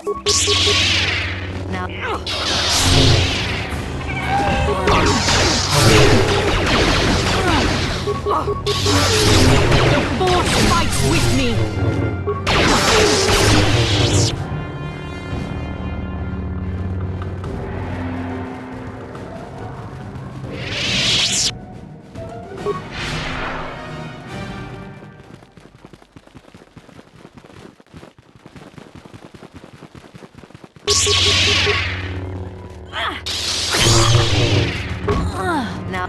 Now. The force fights with me! Now.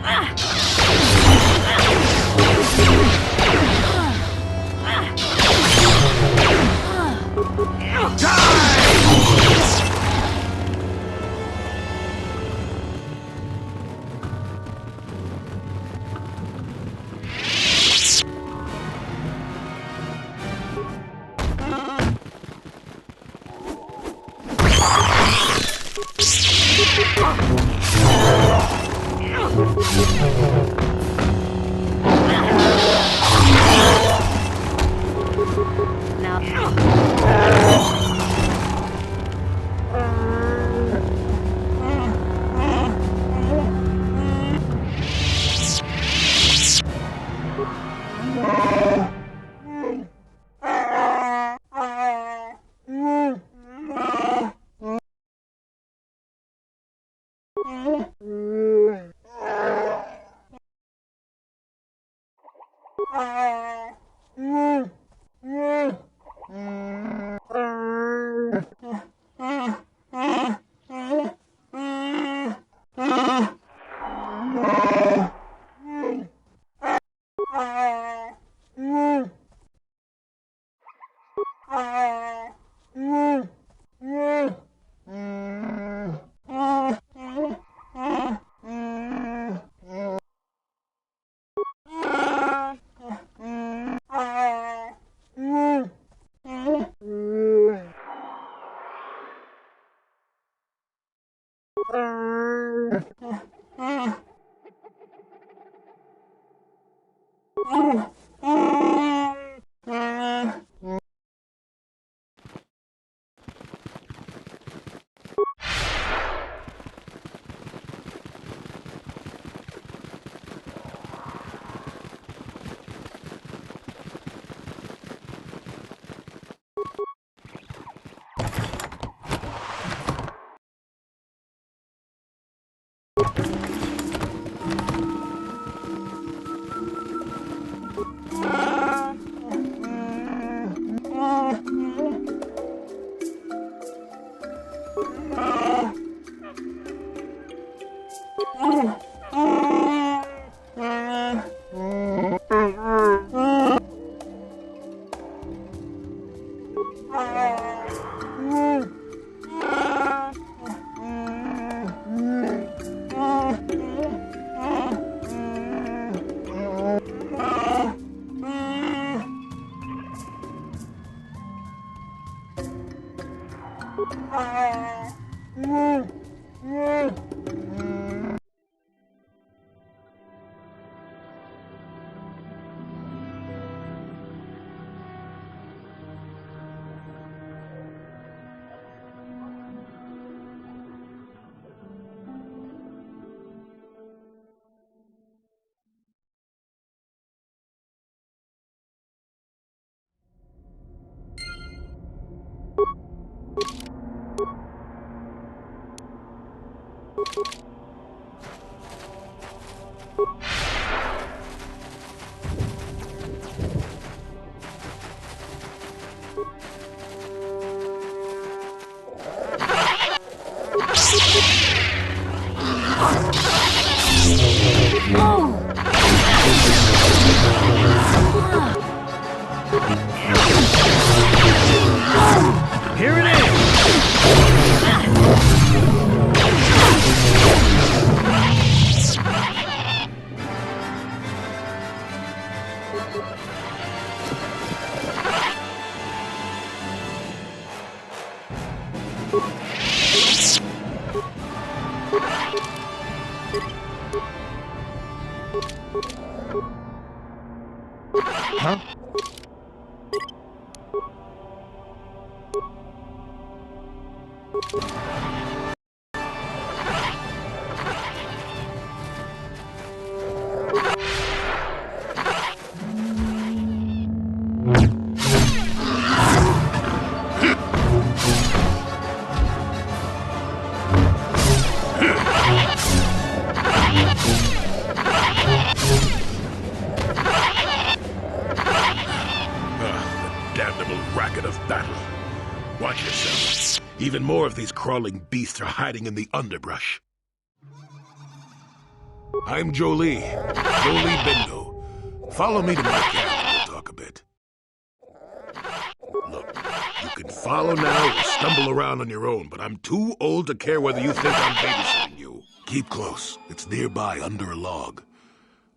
Here it is! Huh? Watch yourself. Even more of these crawling beasts are hiding in the underbrush. I'm Jolie. Jolie Bingo. Follow me to my cabin and we'll talk a bit. Look, you can follow now or stumble around on your own, but I'm too old to care whether you think I'm babysitting you. Keep close. It's nearby under a log.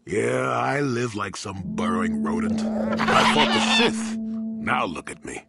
Yeah, I live like some burrowing rodent. I fought the Sith. Now look at me.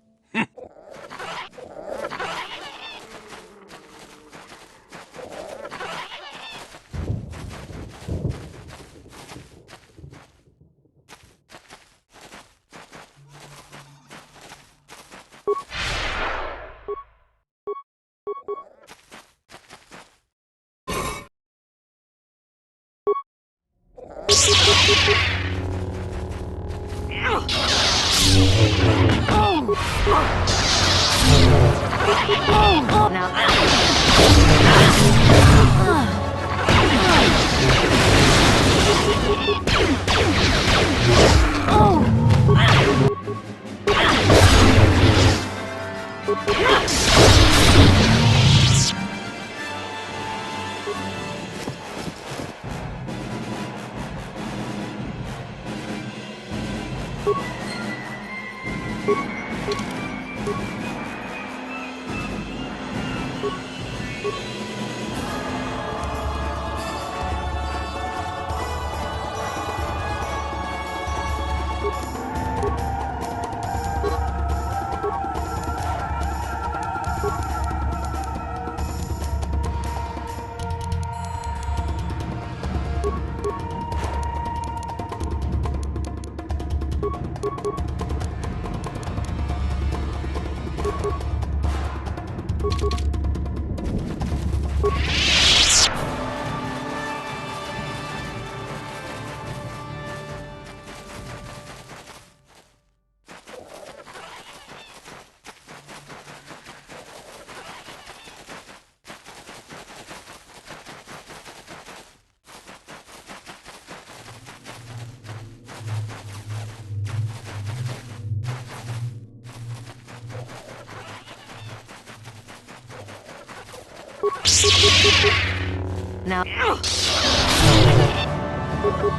Now.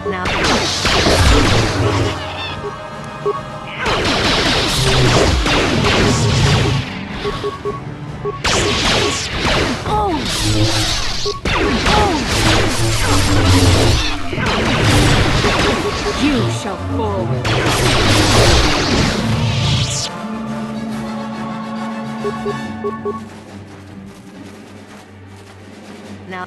Now. You shall fall. Now.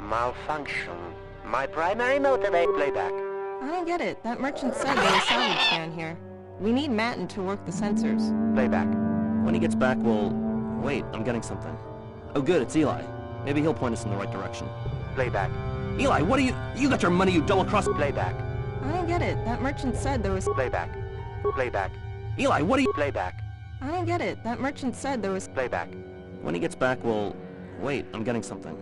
Malfunction. My primary motivate playback. I don't get it. That merchant said there was salvage down here. We need Matin to work the sensors. Playback. When he gets back, we'll... Wait, I'm getting something. Oh good, it's Eli. Maybe he'll point us in the right direction. Playback. Eli, what are you... You got your money, you double-cross... Playback. I don't get it. That merchant said there was... Playback. Playback. Eli, what are you... Playback. I don't get it. That merchant said there was... Playback. When he gets back, we'll... Wait, I'm getting something.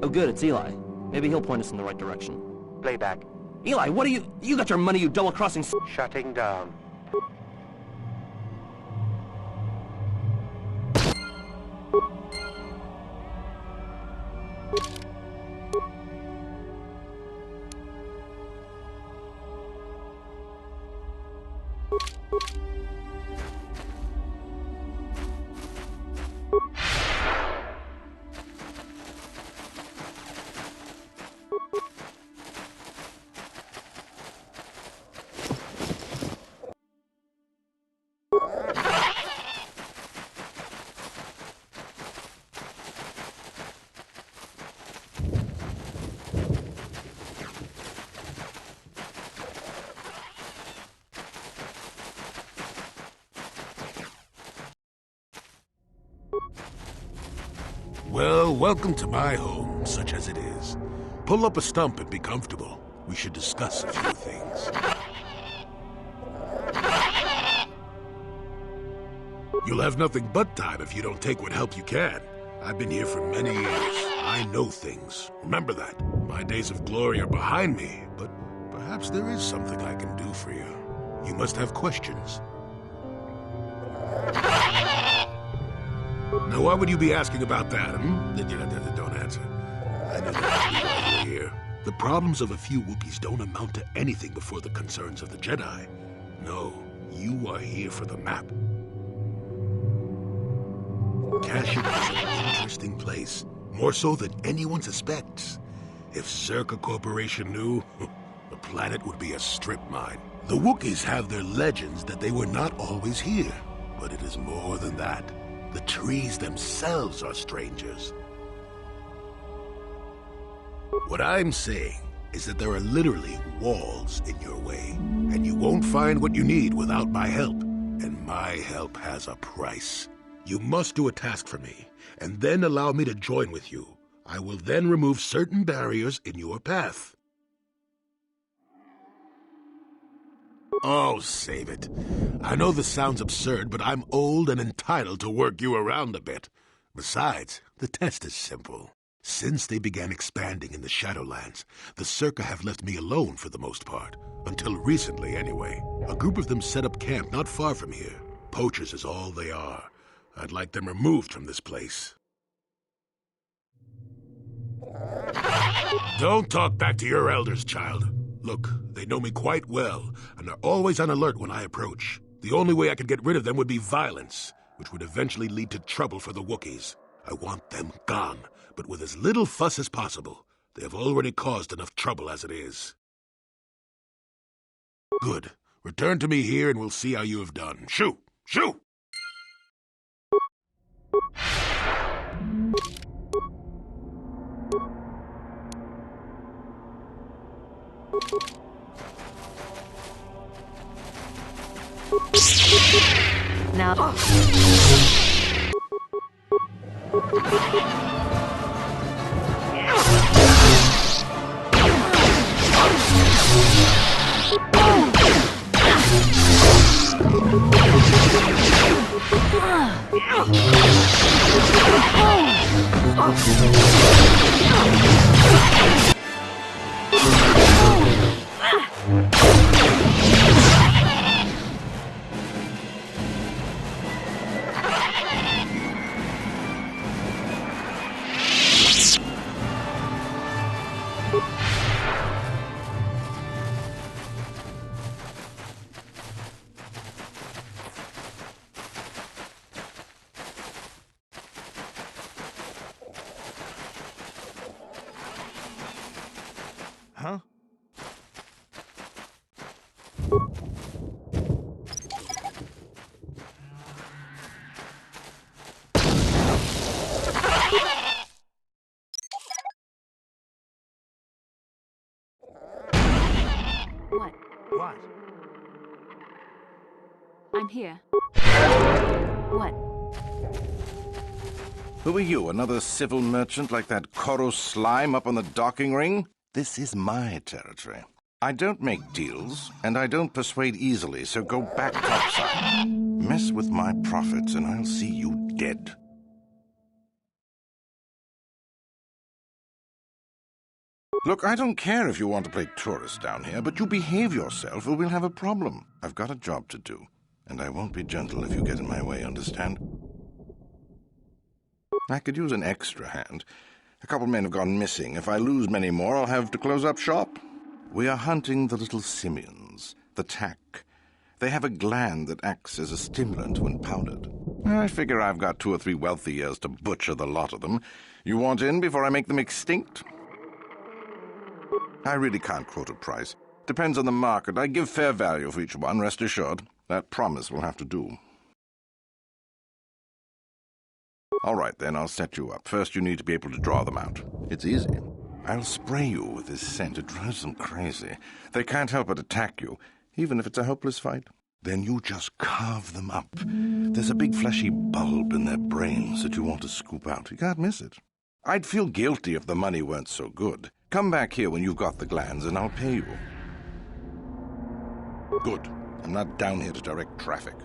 Oh good, it's Eli. Maybe he'll point us in the right direction. Playback. Eli, what are you... You got your money, you double-crossing... Shutting down. Well, welcome to my home, such as it is. Pull up a stump and be comfortable. We should discuss a few things. You'll have nothing but time if you don't take what help you can. I've been here for many years. I know things. Remember that. My days of glory are behind me, but perhaps there is something I can do for you. You must have questions. Now, why would you be asking about that? Don't answer. I knew that would be why you were here. The problems of a few Wookiees don't amount to anything before the concerns of the Jedi. No, you are here for the map. Kashyyyk is an interesting place, more so than anyone suspects. If Circa Corporation knew, the planet would be a strip mine. The Wookiees have their legends that they were not always here, but it is more than that. The trees themselves are strangers. What I'm saying is that there are literally walls in your way, and you won't find what you need without my help. And my help has a price. You must do a task for me, and then allow me to join with you. I will then remove certain barriers in your path. Oh, save it. I know this sounds absurd, but I'm old and entitled to work you around a bit. Besides, the test is simple. Since they began expanding in the Shadowlands, the Circa have left me alone for the most part. Until recently, anyway. A group of them set up camp not far from here. Poachers is all they are. I'd like them removed from this place. Don't talk back to your elders, child. Look, they know me quite well, and are always on alert when I approach. The only way I could get rid of them would be violence, which would eventually lead to trouble for the Wookiees. I want them gone, but with as little fuss as possible. They have already caused enough trouble as it is. Good. Return to me here and we'll see how you have done. Shoo! Shoo! Now. Huh? What? What? I'm here. What? Who are you, another civil merchant like that Koro slime up on the docking ring? This is my territory. I don't make deals, and I don't persuade easily, so go back topside. Mess with my profits, and I'll see you dead. Look, I don't care if you want to play tourist down here, but you behave yourself or we'll have a problem. I've got a job to do, and I won't be gentle if you get in my way, understand? I could use an extra hand. A couple men have gone missing. If I lose many more, I'll have to close up shop. We are hunting the little simians, the tach. They have a gland that acts as a stimulant when powdered. I figure I've got 2 or 3 wealthy years to butcher the lot of them. You want in before I make them extinct? I really can't quote a price. Depends on the market. I give fair value for each one, rest assured. That promise will have to do. All right, then, I'll set you up. First, you need to be able to draw them out. It's easy. I'll spray you with this scent. It drives them crazy. They can't help but attack you, even if it's a hopeless fight. Then you just carve them up. There's a big fleshy bulb in their brains that you want to scoop out. You can't miss it. I'd feel guilty if the money weren't so good. Come back here when you've got the glands, and I'll pay you. Good. I'm not down here to direct traffic.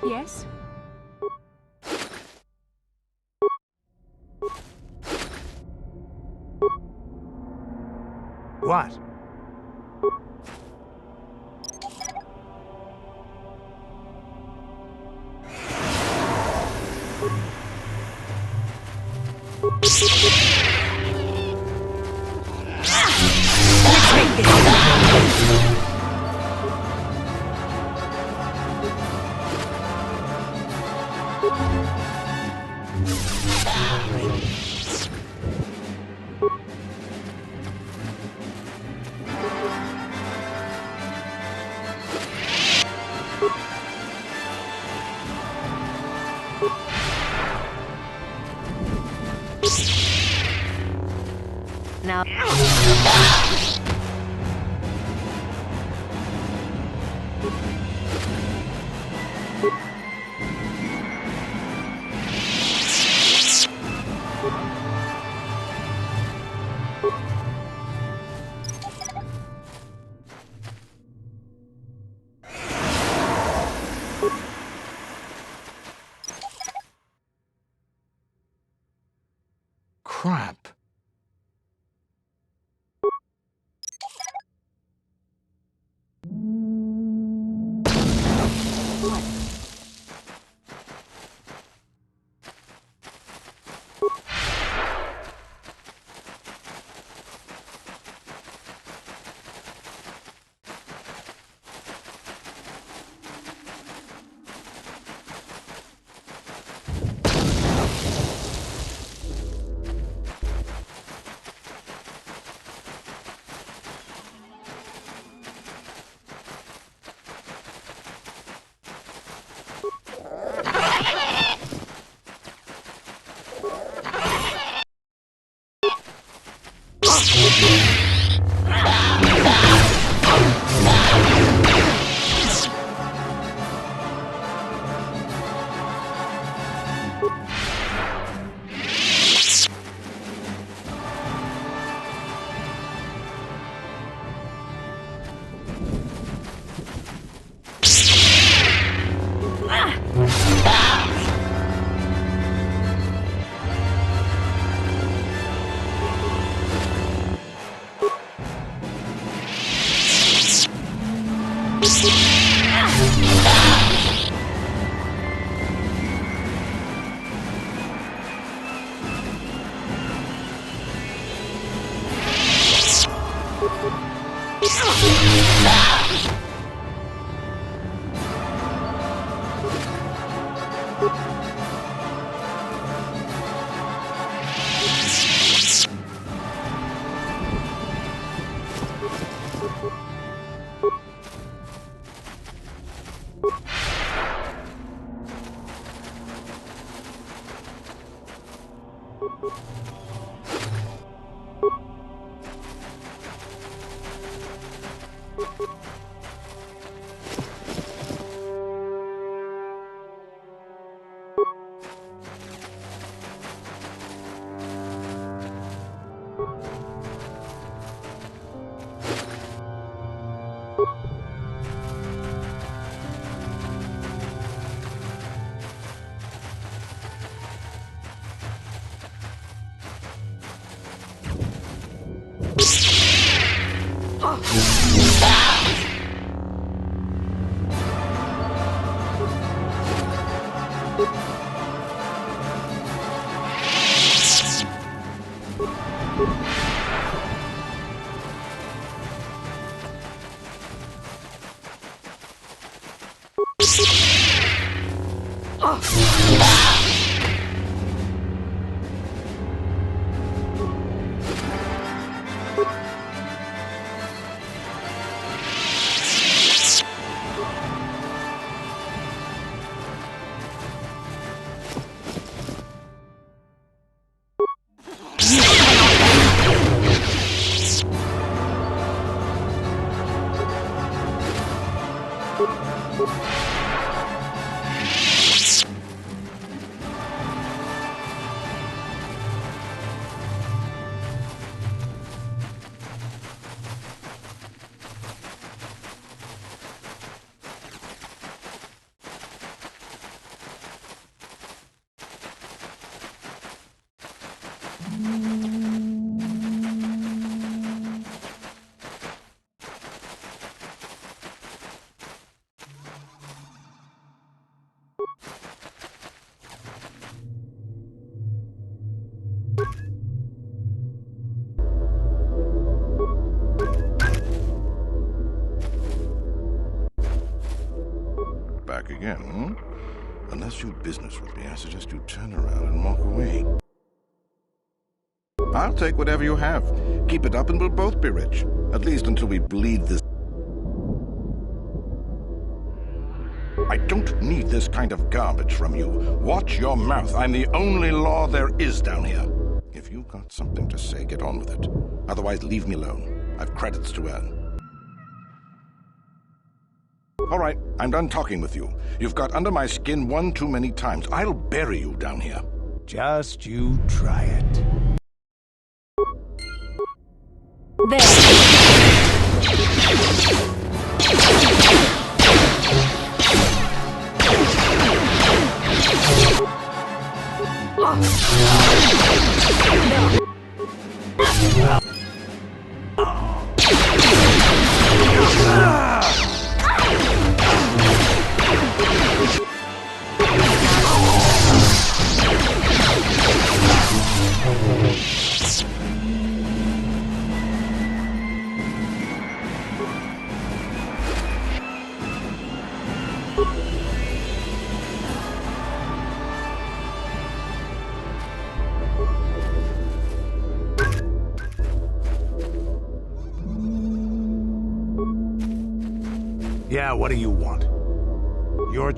Yes? What? Now... Crap. Back again, hmm? Unless you've business with me, I suggest you turn around and walk away. I'll take whatever you have. Keep it up and we'll both be rich. At least until we bleed this. I don't need this kind of garbage from you. Watch your mouth. I'm the only law there is down here. If you've got something to say, get on with it. Otherwise, leave me alone. I've credits to earn. All right, I'm done talking with you. You've got under my skin one too many times. I'll bury you down here. Just you try it. Yeah, what do you want? Your...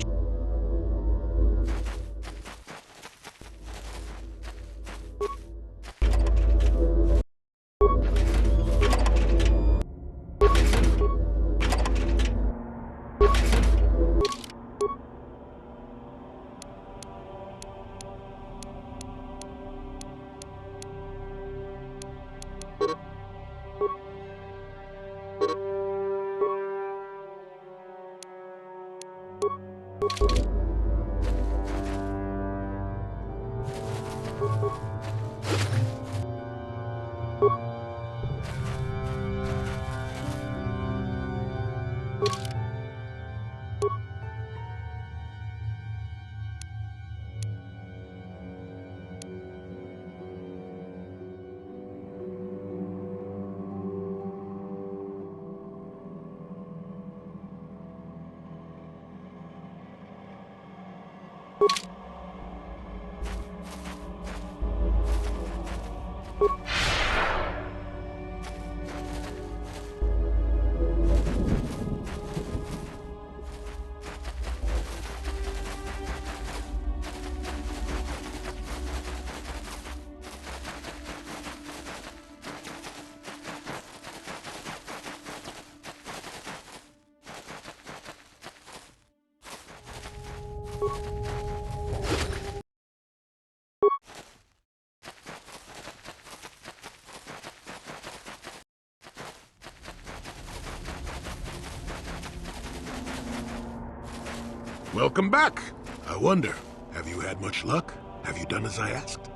Welcome back. I wonder, have you had much luck? Have you done as I asked?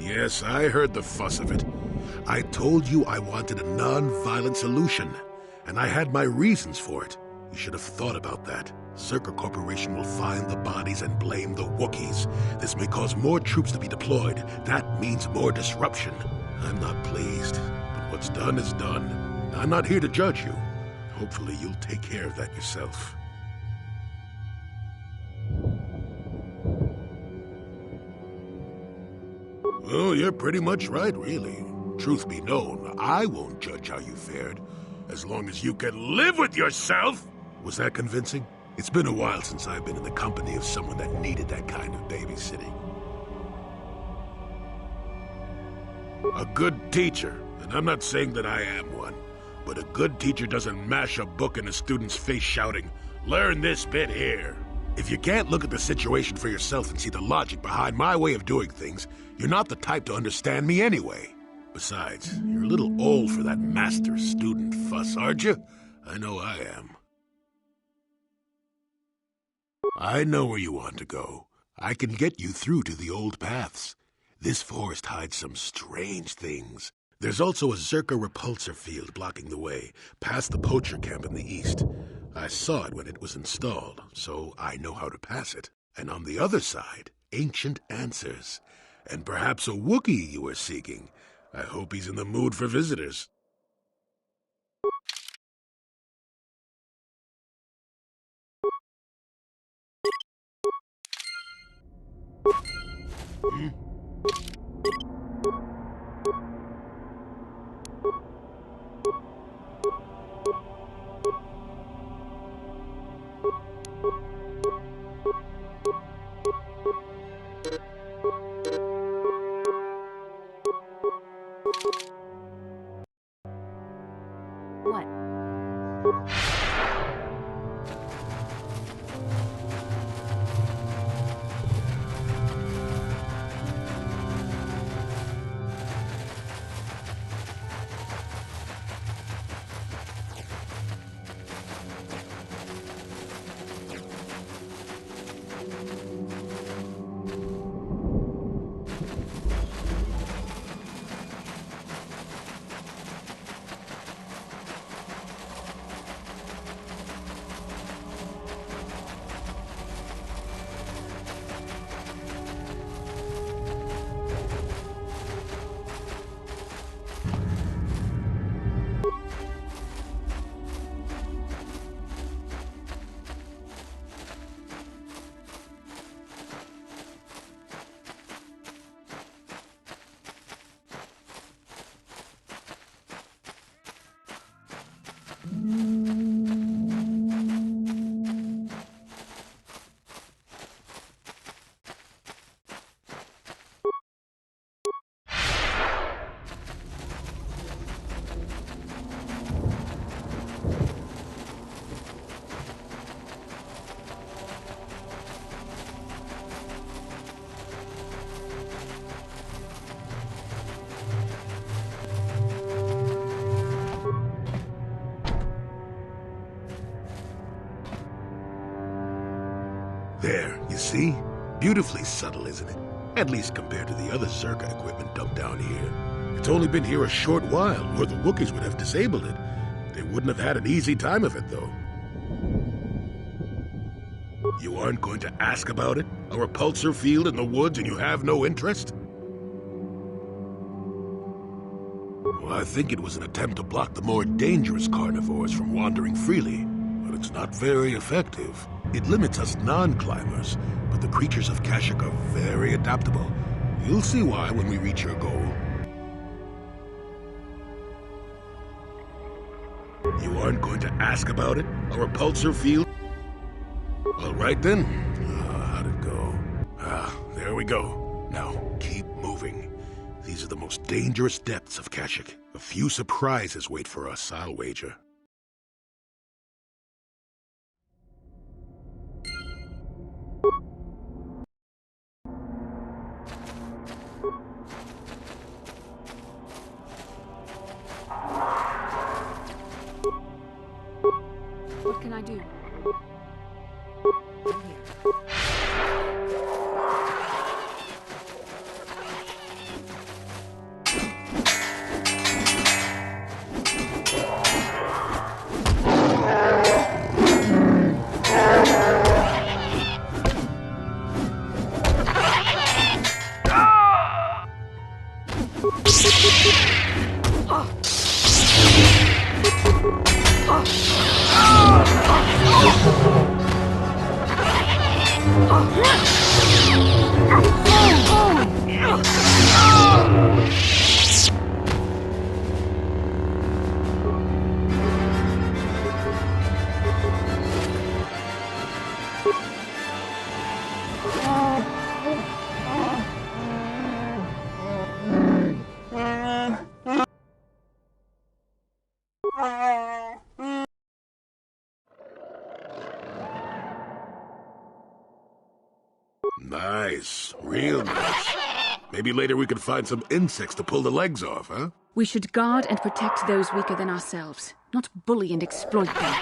Yes, I heard the fuss of it. I told you I wanted a non-violent solution, and I had my reasons for it. You should have thought about that. Circa Corporation will find the bodies and blame the Wookiees. This may cause more troops to be deployed. That means more disruption. I'm not pleased, but what's done is done. I'm not here to judge you. Hopefully you'll take care of that yourself. Well, you're pretty much right, really. Truth be known, I won't judge how you fared, as long as you can live with yourself! Was that convincing? It's been a while since I've been in the company of someone that needed that kind of babysitting. A good teacher, and I'm not saying that I am one, but a good teacher doesn't mash a book in a student's face shouting, "Learn this bit here." If you can't look at the situation for yourself and see the logic behind my way of doing things, you're not the type to understand me anyway. Besides, you're a little old for that master-student fuss, aren't you? I know I am. I know where you want to go. I can get you through to the old paths. This forest hides some strange things. There's also a Zerka repulsor field blocking the way, past the poacher camp in the east. I saw it when it was installed, so I know how to pass it. And on the other side, ancient answers. And perhaps a Wookiee you were seeking. I hope he's in the mood for visitors. What? There, you see? Beautifully subtle, isn't it? At least compared to the other Zerka equipment dumped down here. It's only been here a short while, or the Wookiees would have disabled it. They wouldn't have had an easy time of it, though. You aren't going to ask about it? A repulsor field in the woods and you have no interest? Well, I think it was an attempt to block the more dangerous carnivores from wandering freely, but it's not very effective. It limits us non-climbers, but the creatures of Kashyyyk are very adaptable. You'll see why when we reach your goal. You aren't going to ask about it? A repulsor field? All right then. How'd it go? There we go. Now, keep moving. These are the most dangerous depths of Kashyyyk. A few surprises wait for us, I'll wager. What can I do? I'm here. Nice. Real nice. Maybe later we could find some insects to pull the legs off, huh? We should guard and protect those weaker than ourselves, not bully and exploit them.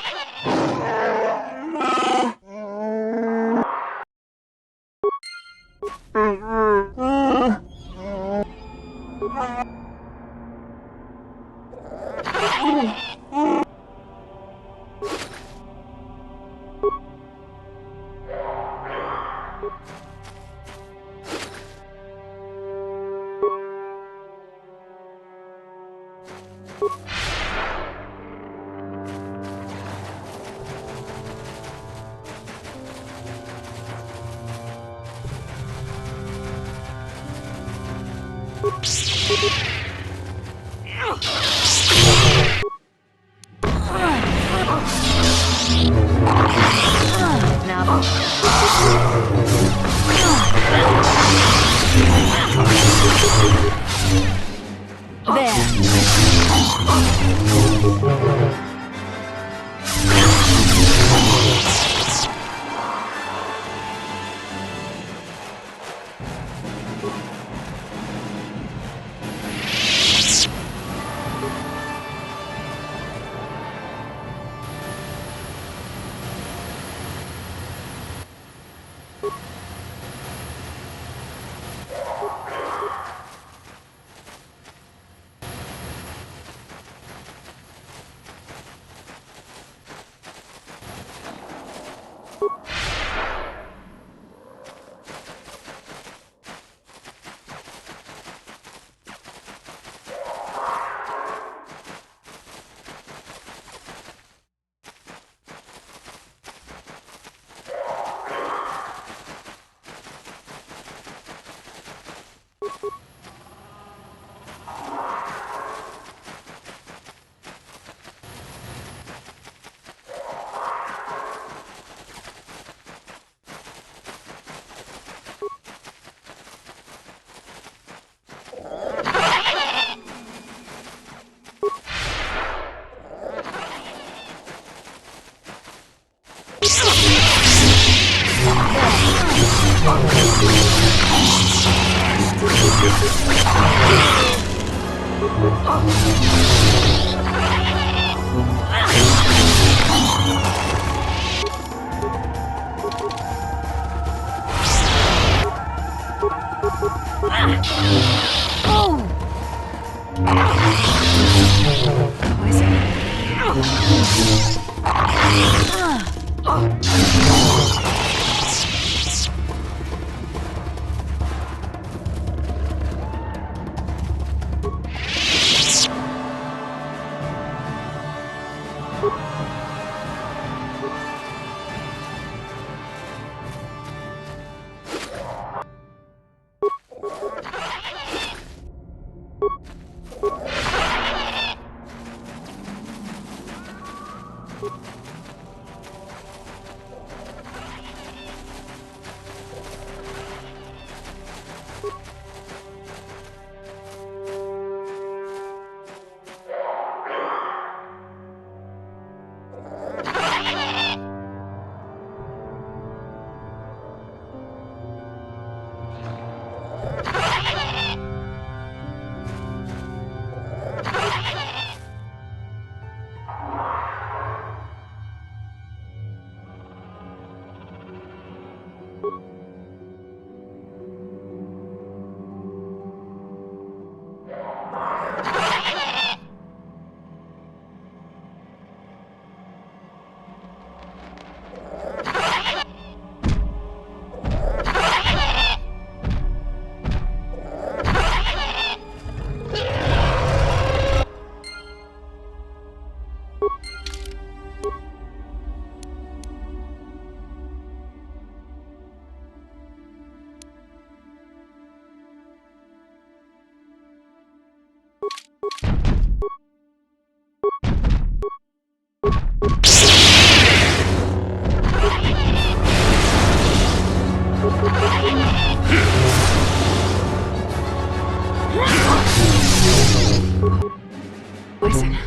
Listen.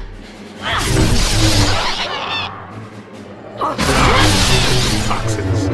Toxins.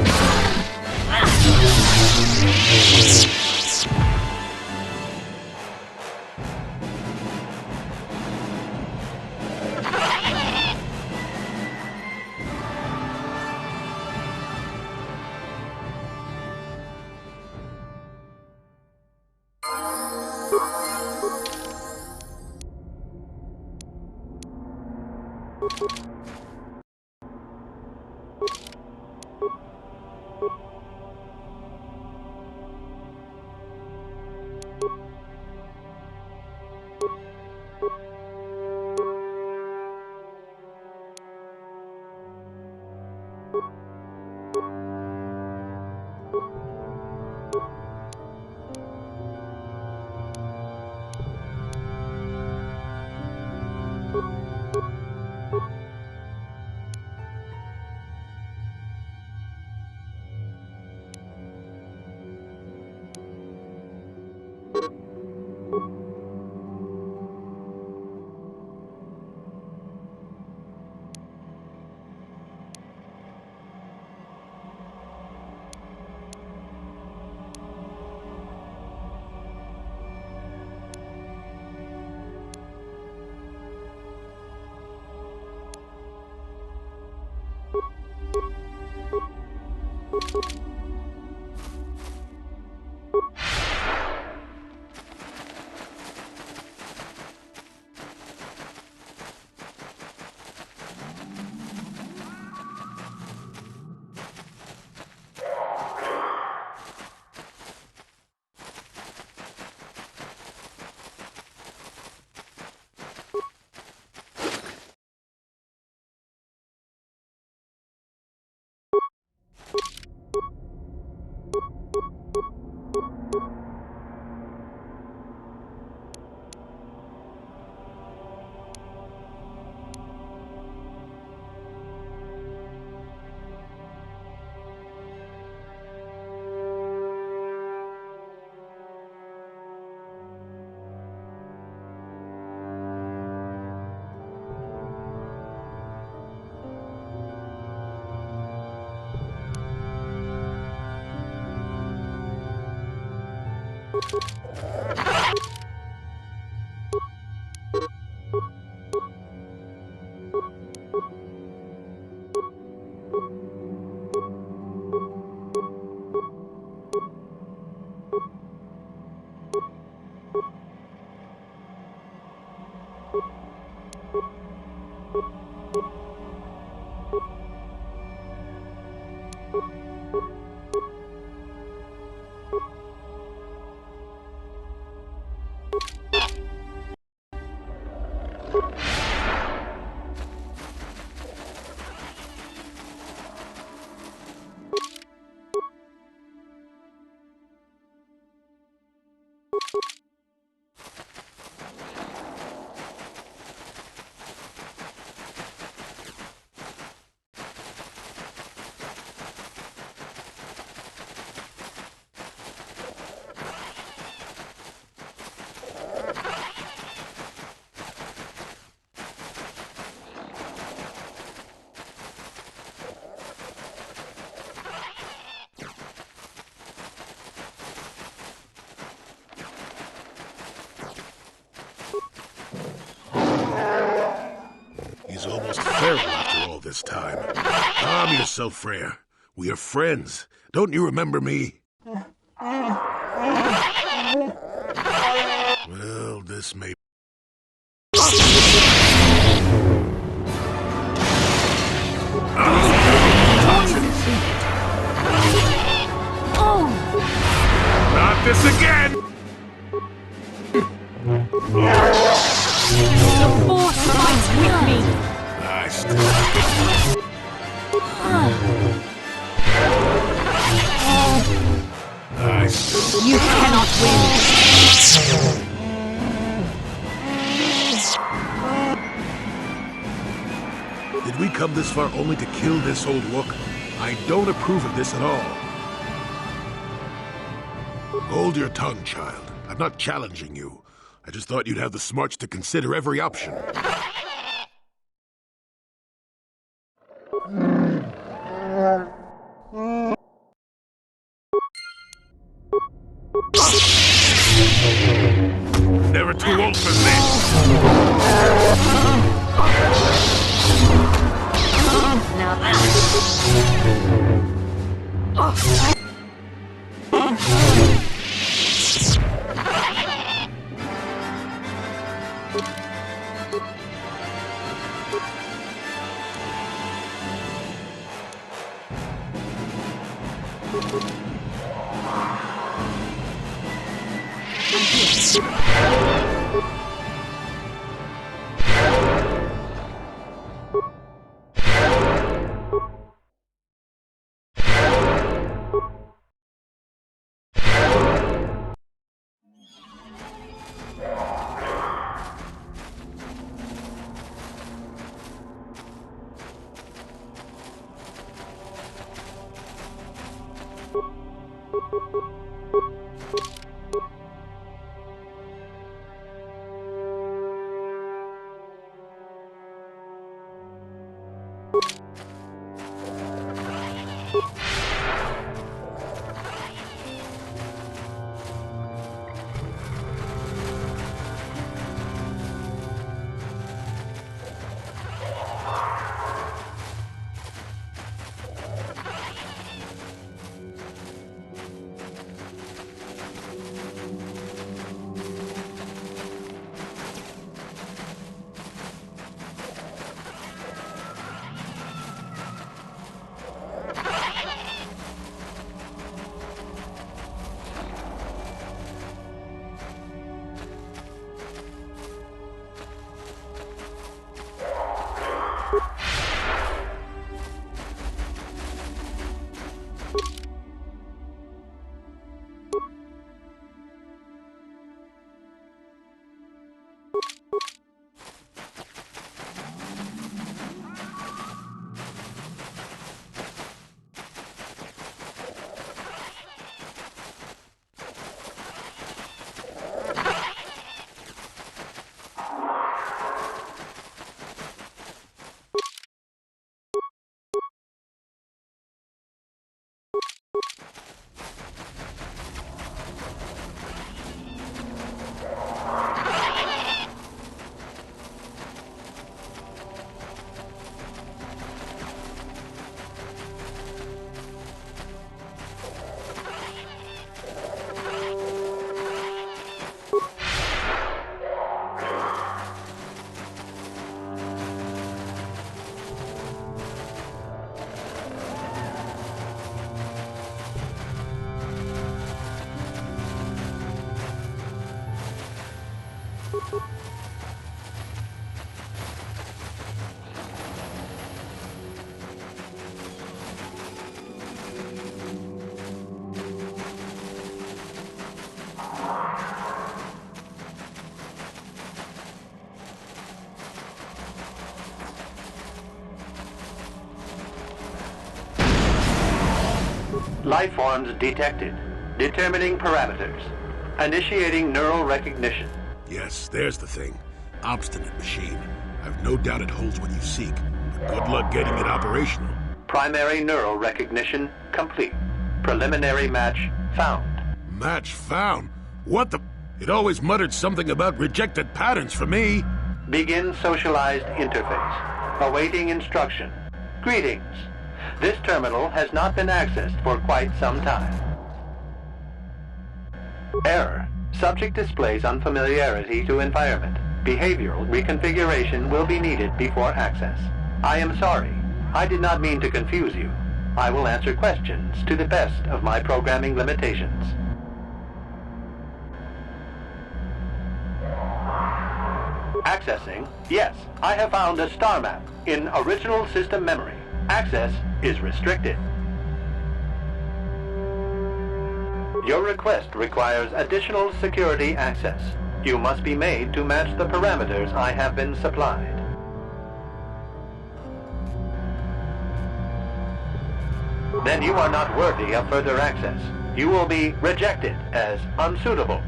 He's almost feral after all this time. Calm yourself, Freya. We are friends. Don't you remember me? Well, this may... Not this again! The force fights with me! Nice. Nice. You cannot win! Did we come this far only to kill this old look? I don't approve of this at all. Hold your tongue, child. I'm not challenging you. I just thought you'd have the smarts to consider every option. Never too old for this! Life forms detected. Determining parameters. Initiating neural recognition. Yes, there's the thing. Obstinate machine. I've no doubt it holds what you seek, but good luck getting it operational. Primary neural recognition complete. Preliminary match found. Match found? What the... It always muttered something about rejected patterns for me. Begin socialized interface. Awaiting instruction. Greetings. This terminal has not been accessed for quite some time. Error. Subject displays unfamiliarity to environment. Behavioral reconfiguration will be needed before access. I am sorry. I did not mean to confuse you. I will answer questions to the best of my programming limitations. Accessing. Yes, I have found a star map in original system memory. Access is restricted. Your request requires additional security access. You must be made to match the parameters I have been supplied. Then you are not worthy of further access. you will be rejected as unsuitable.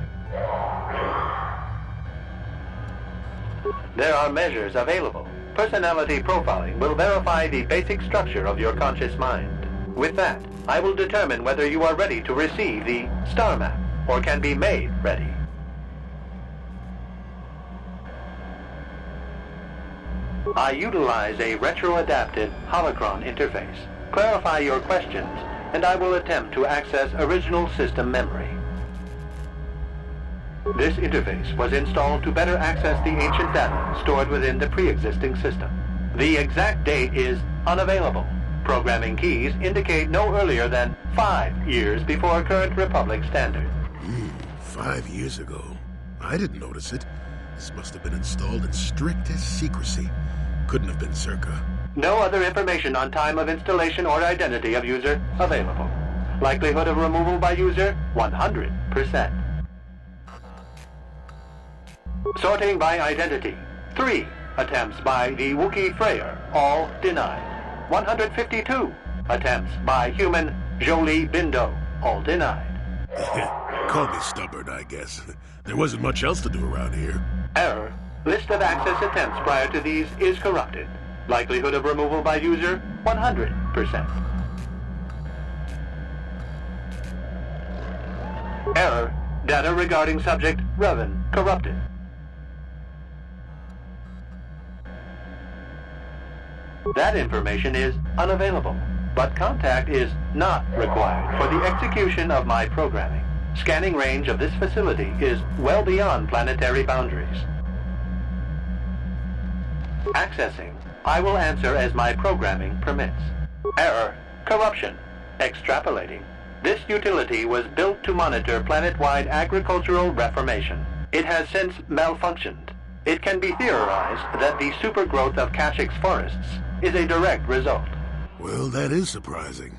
There are measures available. Personality profiling will verify the basic structure of your conscious mind. With that, I will determine whether you are ready to receive the star map or can be made ready. I utilize a retroadaptive holocron interface. Clarify your questions, and I will attempt to access original system memory. This interface was installed to better access the ancient data stored within the pre-existing system. The exact date is unavailable. Programming keys indicate no earlier than 5 years before current Republic standard. 5 years ago. I didn't notice it. This must have been installed in strictest secrecy. Couldn't have been circa. No other information on time of installation or identity of user available. Likelihood of removal by user, 100%. Sorting by identity. 3 attempts by the Wookiee Freyer, all denied. 152 attempts by human Jolie Bindo, all denied. Call me stubborn, I guess. There wasn't much else to do around here. Error. List of access attempts prior to these is corrupted. Likelihood of removal by user, 100%. Error. Data regarding subject Revan corrupted. That information is unavailable, but contact is not required for the execution of my programming. Scanning range of this facility is well beyond planetary boundaries. Accessing. I will answer as my programming permits. Error. Corruption. Extrapolating. This utility was built to monitor planet-wide agricultural reformation. It has since malfunctioned. It can be theorized that the supergrowth of Kashyyyk forests is a direct result. Well, that is surprising.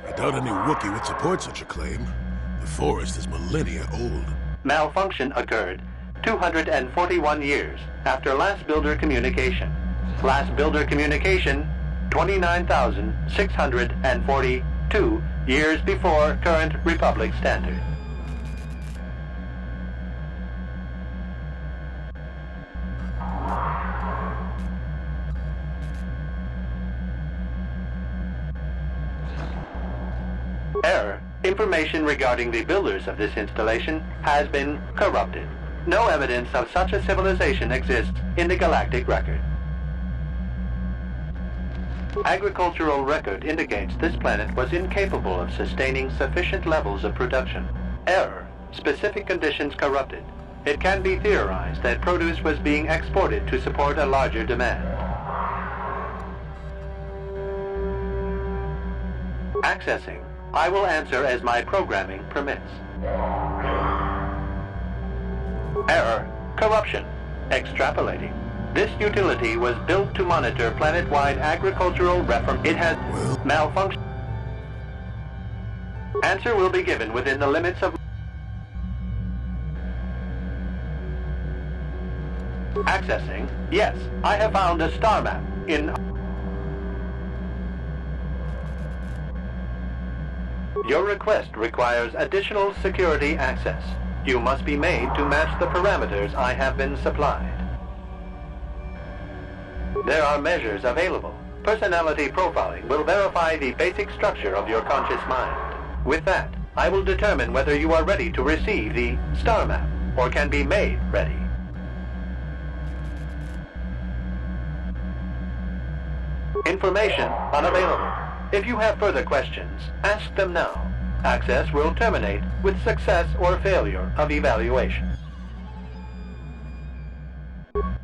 I doubt any Wookiee would support such a claim. The forest is millennia old. Malfunction occurred 241 years after last builder communication. Last builder communication, 29,642 years before current Republic standard. Error. Information regarding the builders of this installation has been corrupted. No evidence of such a civilization exists in the galactic record. Agricultural record indicates this planet was incapable of sustaining sufficient levels of production. Error. Specific conditions corrupted. It can be theorized that produce was being exported to support a larger demand. Accessing. I will answer as my programming permits. Error. Corruption. Extrapolating. This utility was built to monitor planet-wide agricultural reform. It has malfunctioned. Answer will be given within the limits of... Accessing. Yes, I have found a star map in... Your request requires additional security access. You must be made to match the parameters I have been supplied. There are measures available. Personality profiling will verify the basic structure of your conscious mind. With that, I will determine whether you are ready to receive the star map or can be made ready. Information unavailable. If you have further questions, ask them now. Access will terminate with success or failure of evaluation.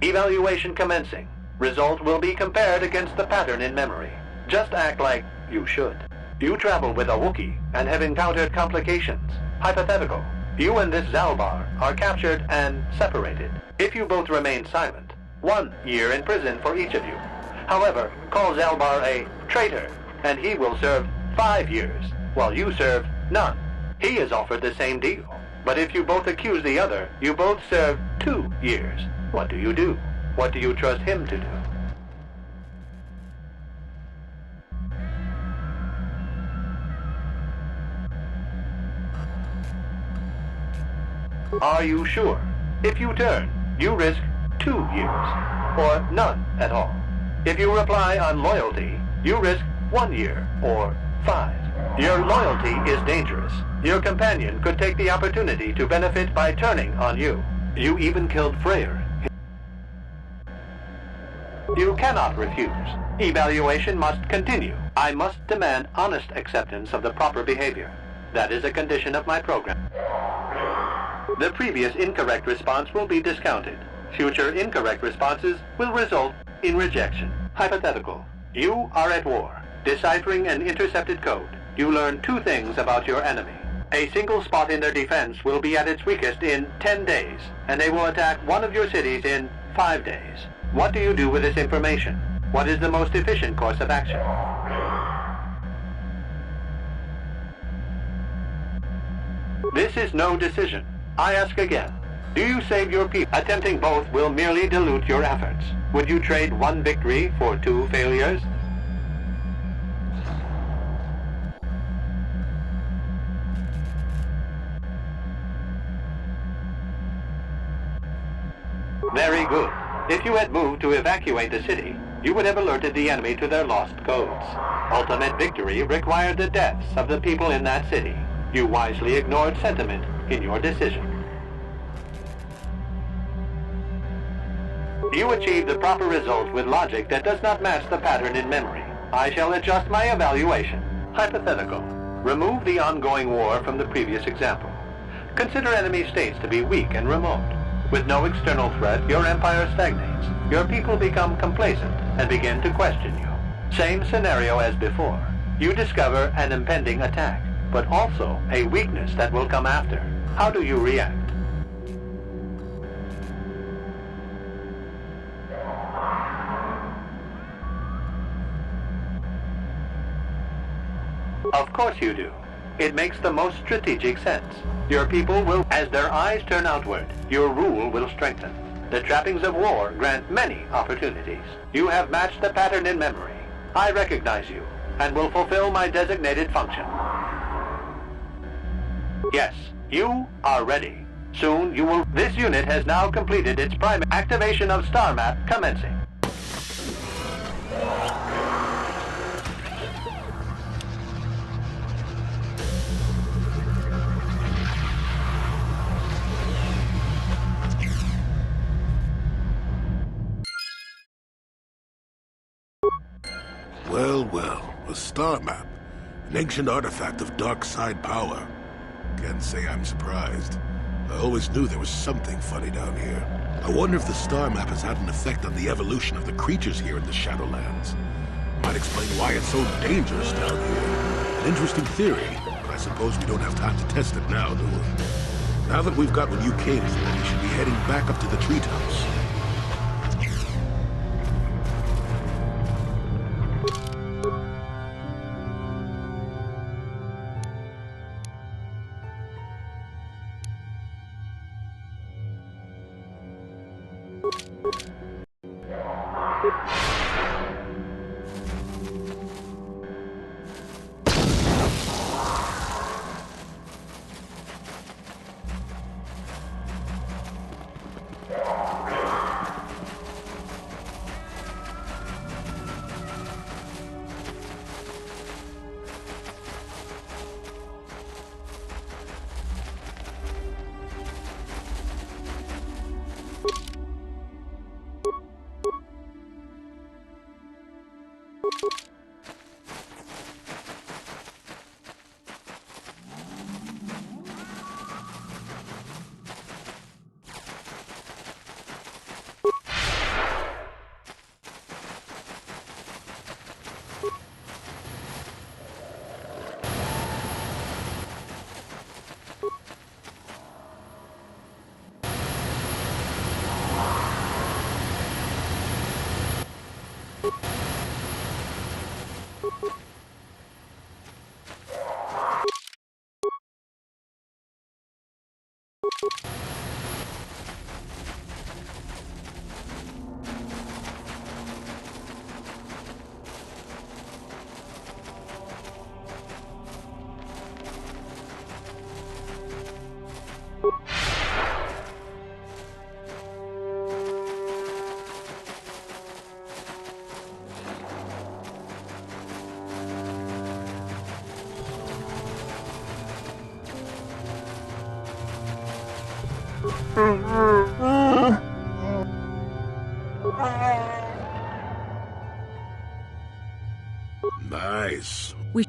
Evaluation commencing. Result will be compared against the pattern in memory. Just act like you should. You travel with a Wookiee and have encountered complications. Hypothetical. You and this Zalbar are captured and separated. If you both remain silent, 1 year in prison for each of you. However, call Zalbar a traitor, and he will serve 5 years, while you serve none. He is offered the same deal. But if you both accuse the other, you both serve 2 years. What do? What do you trust him to do? Are you sure? If you turn, you risk 2 years, or none at all. If you reply on loyalty, you risk 1 year, or 5. Your loyalty is dangerous. Your companion could take the opportunity to benefit by turning on you. You even killed Freyr. You cannot refuse. Evaluation must continue. I must demand honest acceptance of the proper behavior. That is a condition of my program. The previous incorrect response will be discounted. Future incorrect responses will result in rejection. Hypothetical. You are at war. Deciphering an intercepted code, you learn 2 things about your enemy. A single spot in their defense will be at its weakest in 10 days, and they will attack one of your cities in 5 days. What do you do with this information? What is the most efficient course of action? This is no decision. I ask again. Do you save your people? Attempting both will merely dilute your efforts. Would you trade 1 victory for 2 failures? Very good. If you had moved to evacuate the city, you would have alerted the enemy to their lost codes. Ultimate victory required the deaths of the people in that city. You wisely ignored sentiment in your decision. You achieved the proper result with logic that does not match the pattern in memory. I shall adjust my evaluation. Hypothetical. Remove the ongoing war from the previous example. Consider enemy states to be weak and remote. With no external threat, your empire stagnates. Your people become complacent and begin to question you. Same scenario as before. You discover an impending attack, but also a weakness that will come after. How do you react? Of course you do. It makes the most strategic sense. Your people will, as their eyes turn outward, your rule will strengthen. The trappings of war grant many opportunities. You have matched the pattern in memory. I recognize you, and will fulfill my designated function. Yes, you are ready. Soon you will... This unit has now completed its primary activation of star map commencing. Well, a star map. An ancient artifact of dark side power. Can't say I'm surprised. I always knew there was something funny down here. I wonder if the star map has had an effect on the evolution of the creatures here in the Shadowlands. Might explain why it's so dangerous down here. An interesting theory, but I suppose we don't have time to test it now, do we? Now that we've got what you came for, we should be heading back up to the treetops. Nice. We...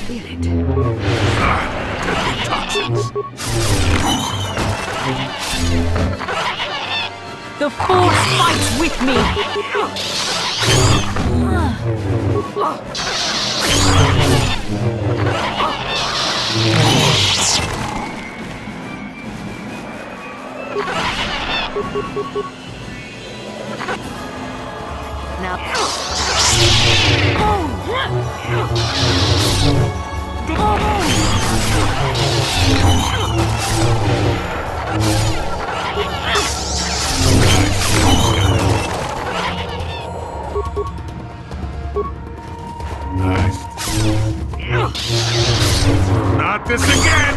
Feel it. Deadly toxins. The Force fights with me! Nice. Not this again!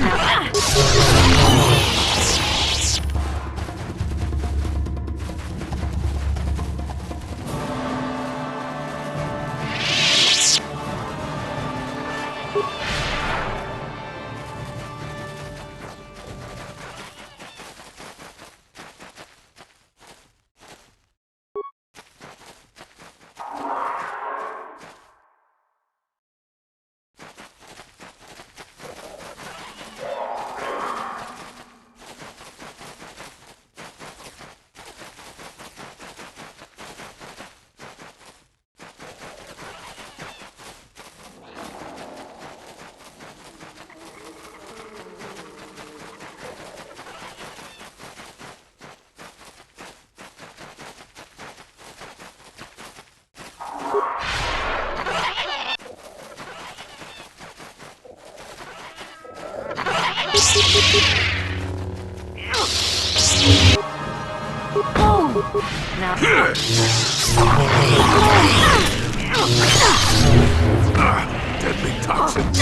Deadly toxins.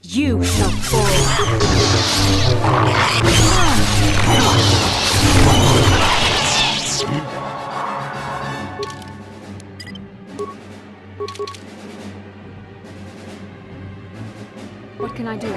You shall fall. What can I do?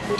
The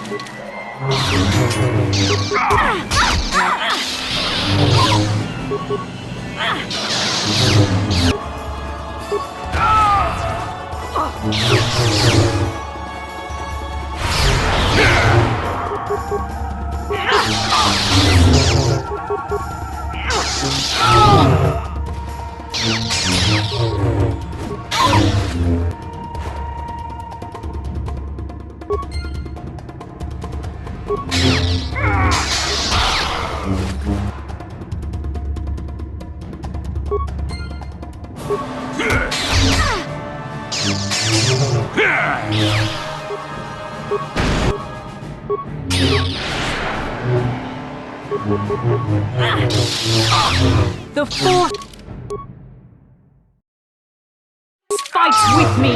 force fights with me!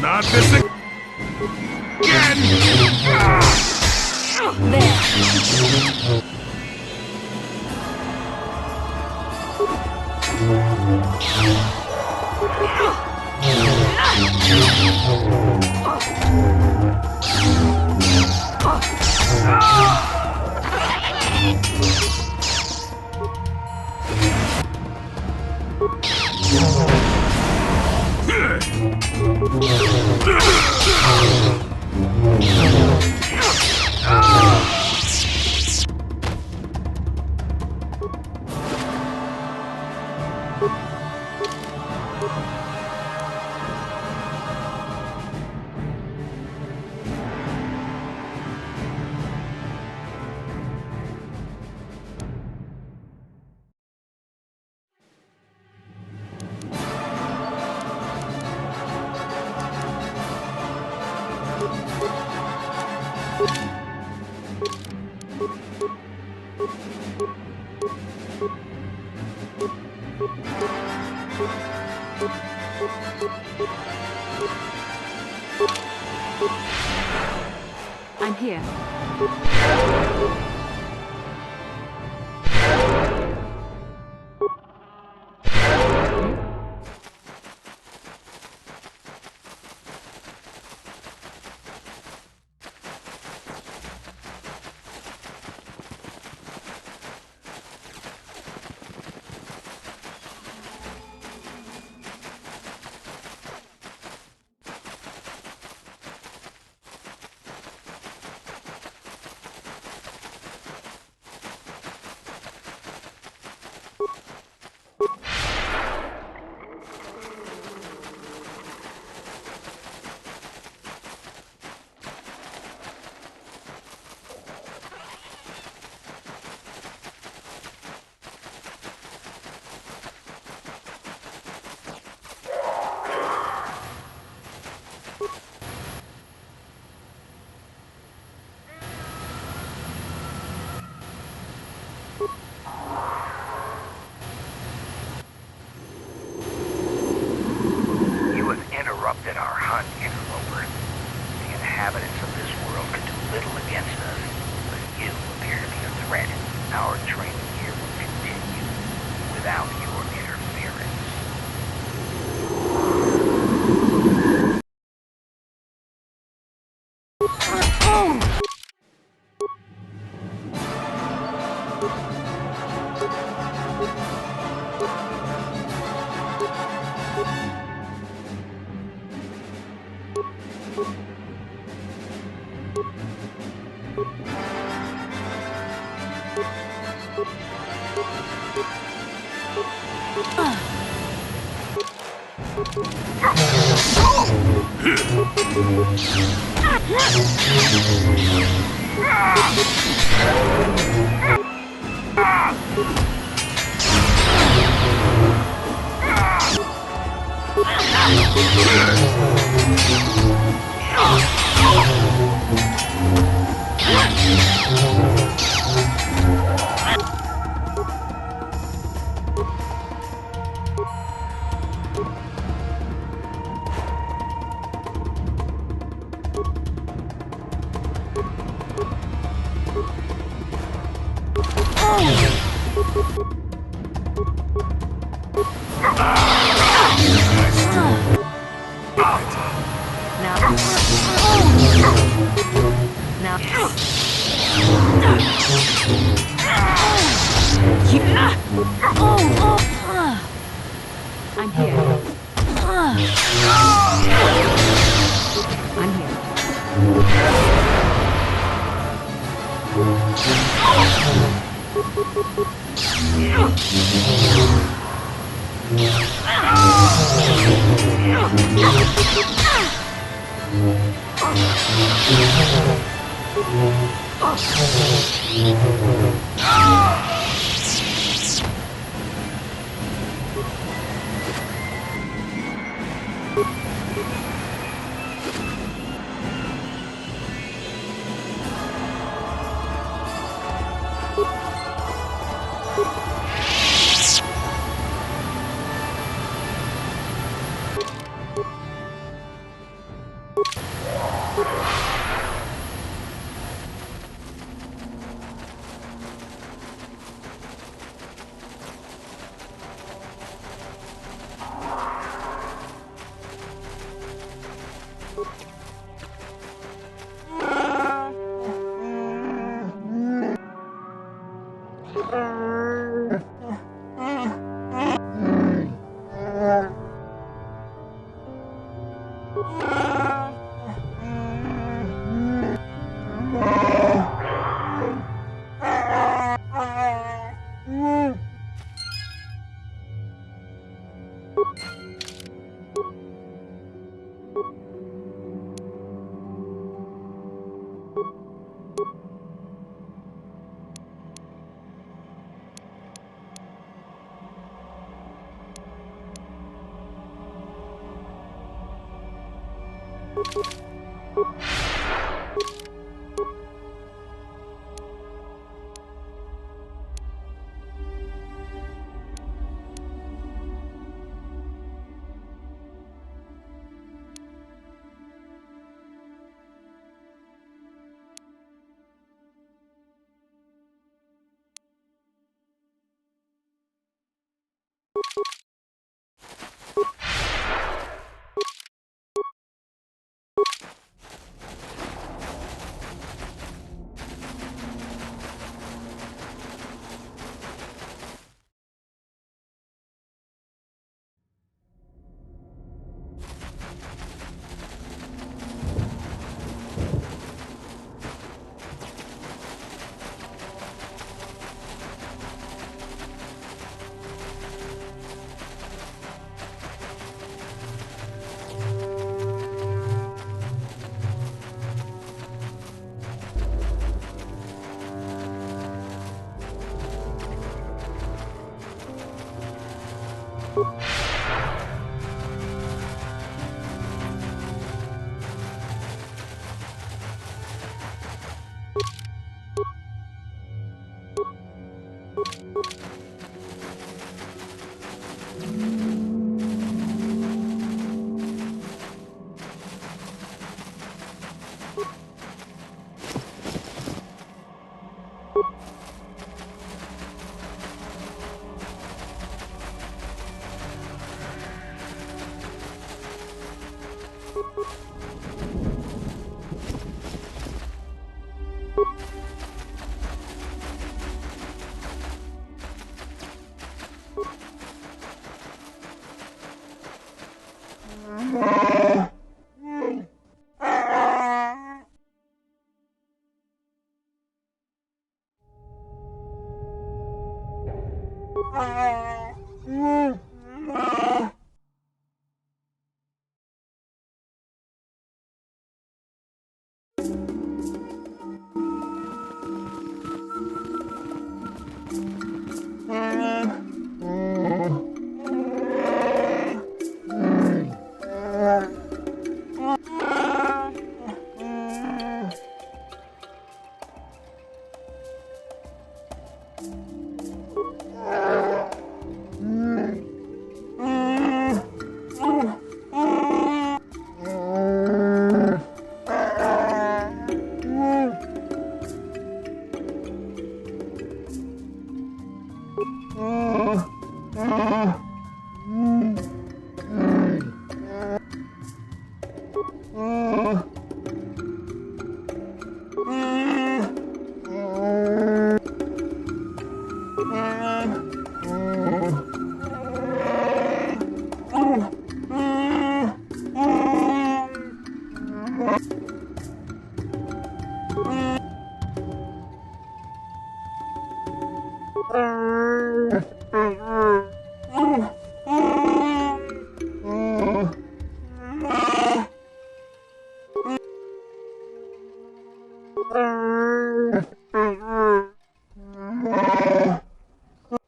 Not this again! I'm here. I'm here. I'm here.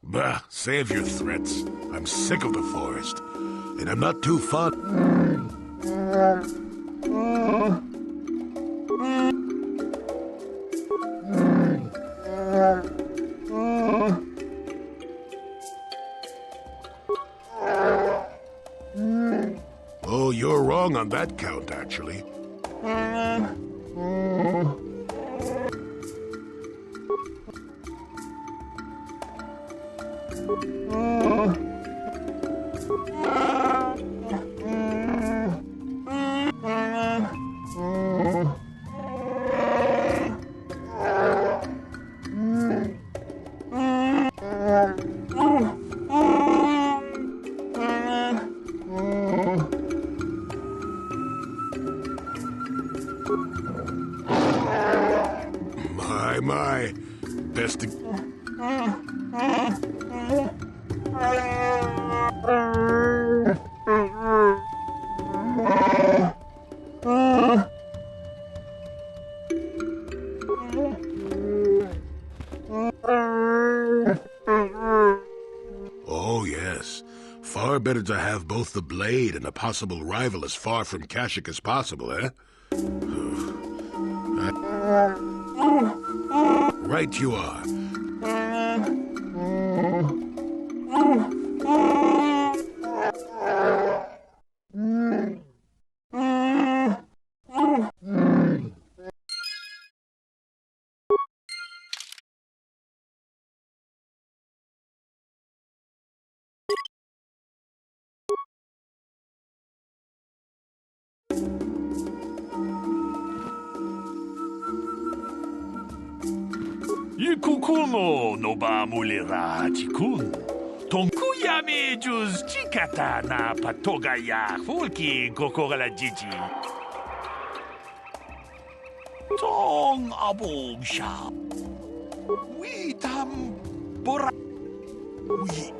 Bah, save your threats. I'm sick of the forest, and I'm not too fond. Oh, you're wrong on that count, actually. My. Best to... Oh, yes. Far better to have both the blade and a possible rival as far from Kashyyyk as possible, eh? Right you are. Ikukuno no ba mulira tikun. Tonkuyami juz chikata na patogaya fulki gokora jiji. Tong abom sha. We tam bora. We.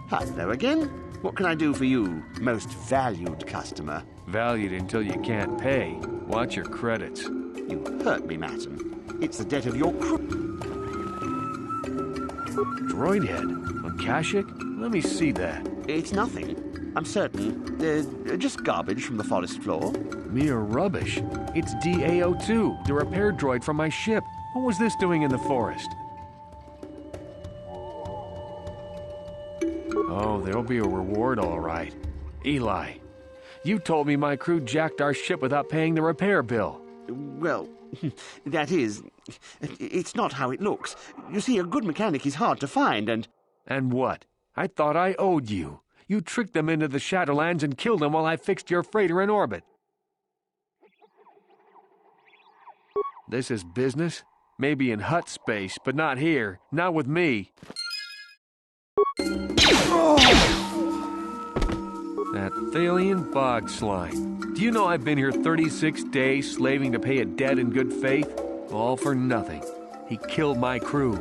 Hello again. What can I do for you, most valued customer? Valued until you can't pay. Watch your credits. You hurt me, Madam. It's the debt of your crew. Droid head? On Kashyyyk? Let me see that. It's nothing. I'm certain. Just garbage from the forest floor. Mere rubbish. It's DAO2, the repair droid from my ship. What was this doing in the forest? Oh, there'll be a reward, all right. Eli, you told me my crew jacked our ship without paying the repair bill. Well, that is... It's not how it looks. You see, a good mechanic is hard to find, and... And what? I thought I owed you. You tricked them into the Shadowlands and killed them while I fixed your freighter in orbit. This is business? Maybe in hut space, but not here. Not with me. That Thalian bog slime. Do you know I've been here 36 days slaving to pay a debt in good faith? All for nothing. He killed my crew.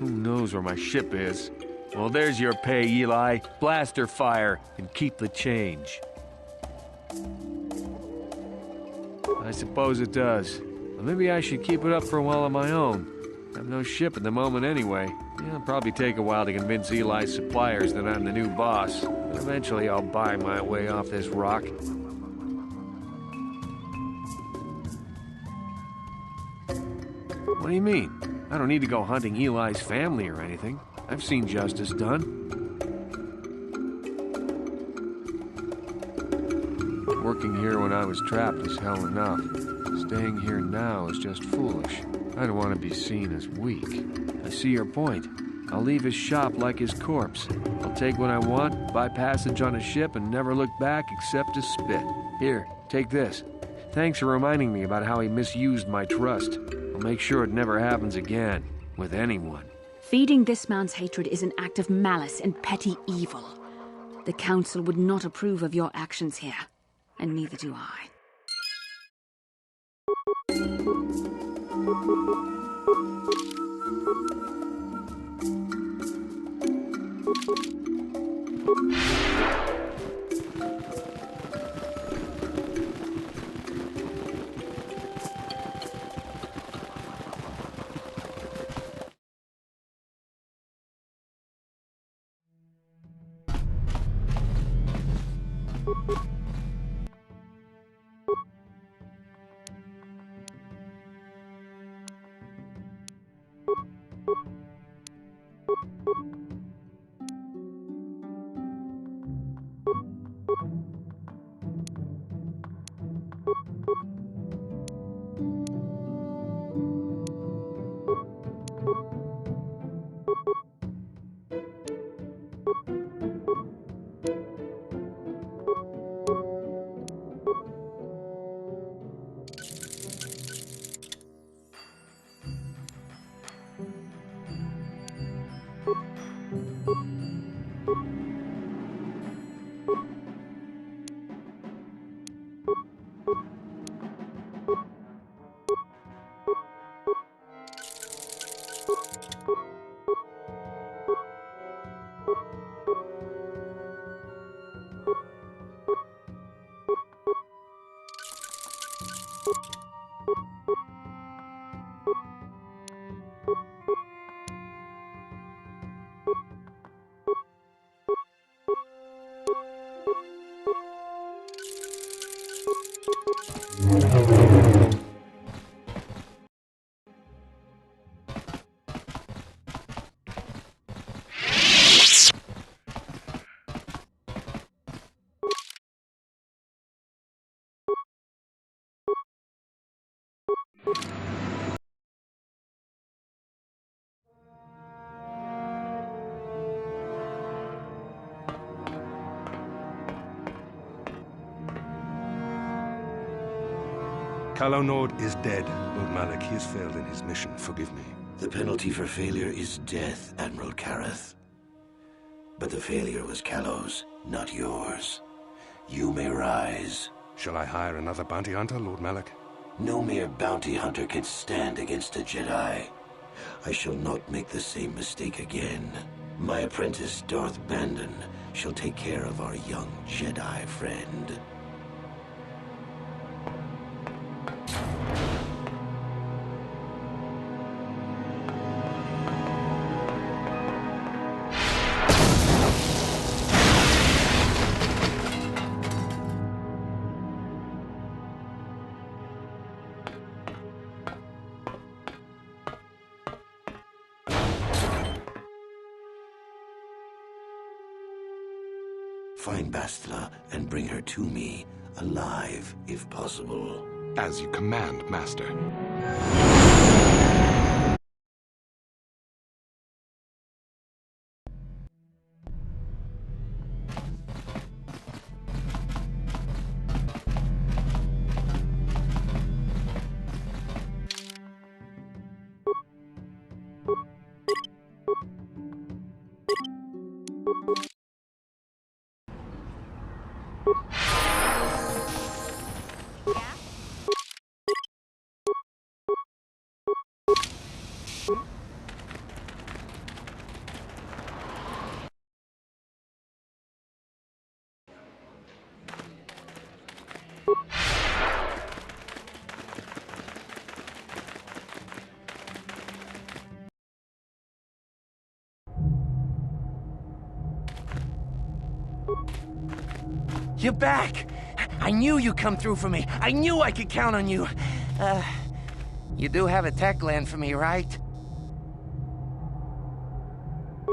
Who knows where my ship is? Well, there's your pay, Eli. Blaster fire and keep the change. I suppose it does. But maybe I should keep it up for a while on my own. I have no ship at the moment anyway. Yeah, it'll probably take a while to convince Eli's suppliers that I'm the new boss. But eventually I'll buy my way off this rock. What do you mean? I don't need to go hunting Eli's family or anything. I've seen justice done. Working here when I was trapped is hell enough. Staying here now is just foolish. I don't want to be seen as weak. I see your point. I'll leave his shop like his corpse. I'll take what I want, buy passage on a ship, and never look back except to spit. Here, take this. Thanks for reminding me about how he misused my trust. I'll make sure it never happens again, with anyone. Feeding this man's hatred is an act of malice and petty evil. The Council would not approve of your actions here, and neither do I. Calo Nord is dead, Lord Malak. He has failed in his mission. Forgive me. The penalty for failure is death, Admiral Kareth. But the failure was Calo's, not yours. You may rise. Shall I hire another bounty hunter, Lord Malak? No mere bounty hunter can stand against a Jedi. I shall not make the same mistake again. My apprentice, Darth Bandon, shall take care of our young Jedi friend. Find Bastila and bring her to me, alive, if possible. As you command, Master. You're back! I knew you'd come through for me. I knew I could count on you. You do have a tech gland for me, right?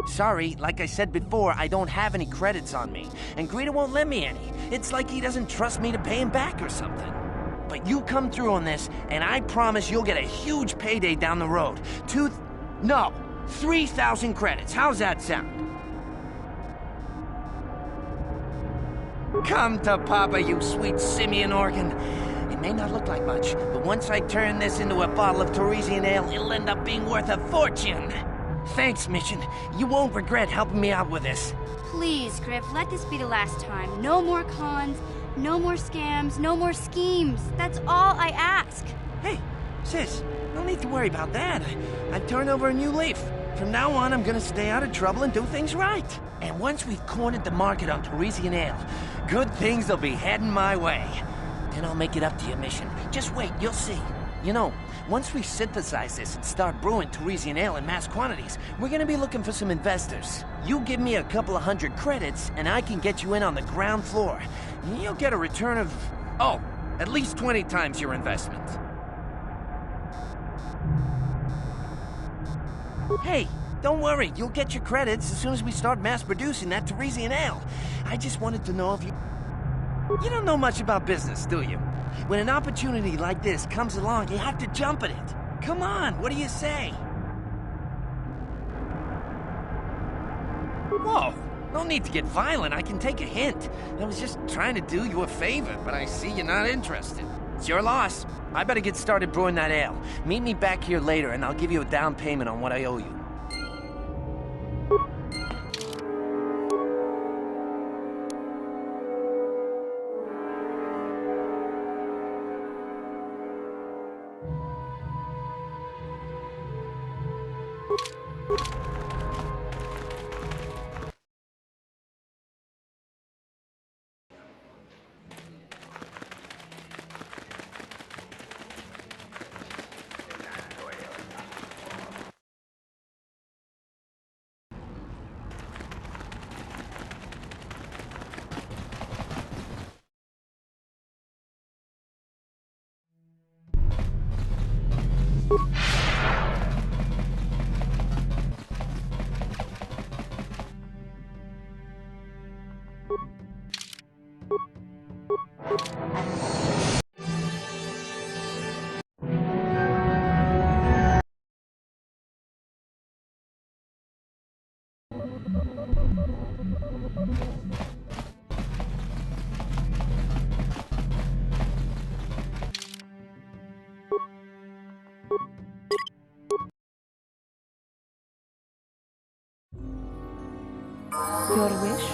Sorry, like I said before, I don't have any credits on me. And Greta won't lend me any. It's like he doesn't trust me to pay him back or something. But you come through on this, and I promise you'll get a huge payday down the road. 3,000 credits. How's that sound? Come to Papa, you sweet simian organ. It may not look like much, but once I turn this into a bottle of Torresian ale, it'll end up being worth a fortune. Thanks, Mission. You won't regret helping me out with this. Please, Grif, let this be the last time. No more cons, no more scams, no more schemes. That's all I ask. Hey, sis, no need to worry about that. I've turned over a new leaf. From now on, I'm gonna stay out of trouble and do things right. And once we've cornered the market on Torresian ale, good things will be heading my way. Then I'll make it up to you, Mission. Just wait, you'll see. You know, once we synthesize this and start brewing Torresian ale in mass quantities, we're gonna be looking for some investors. You give me a couple of 100 credits, and I can get you in on the ground floor. You'll get a return of, at least 20 times your investment. Hey, don't worry, you'll get your credits as soon as we start mass producing that Torresian ale. I just wanted to know if you... You don't know much about business, do you? When an opportunity like this comes along, you have to jump at it. Come on, what do you say? Whoa, no need to get violent, I can take a hint. I was just trying to do you a favor, but I see you're not interested. It's your loss. I better get started brewing that ale. Meet me back here later and I'll give you a down payment on what I owe you. Your wish?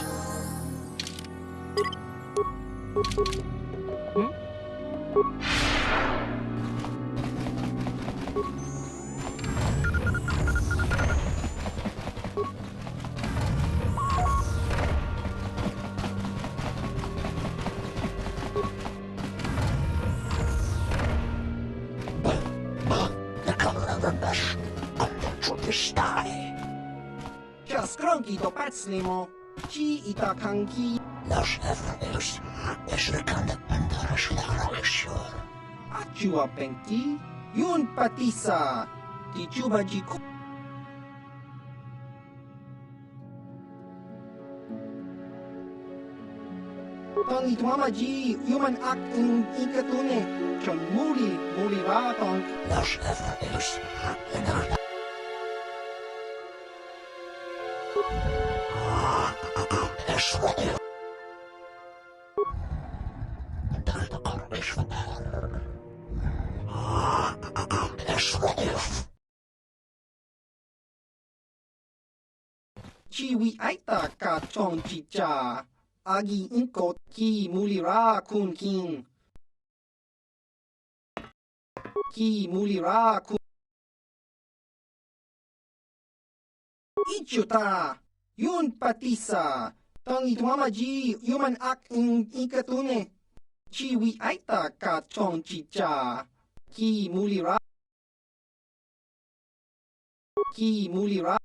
Tonki to Patslimo, Chi ita kanki. Nasz Efraeus, Esrekanda Pandarashlarashur. Achua Penki, Yun Patisa, Tichuba Jiku. Tong itwama ji, human act in ikatune, Chon muli ra tong. Nasz Efraeus, Israel. Chiwi aita ka chong chicha, agi inko ki mulira kun king. Ki mulira kun. Ichuta, yun patisa, tong itwama ji human ak in ikatune. Chiwi aita ka chong chicha, ki mulira. Ki mulira.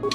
You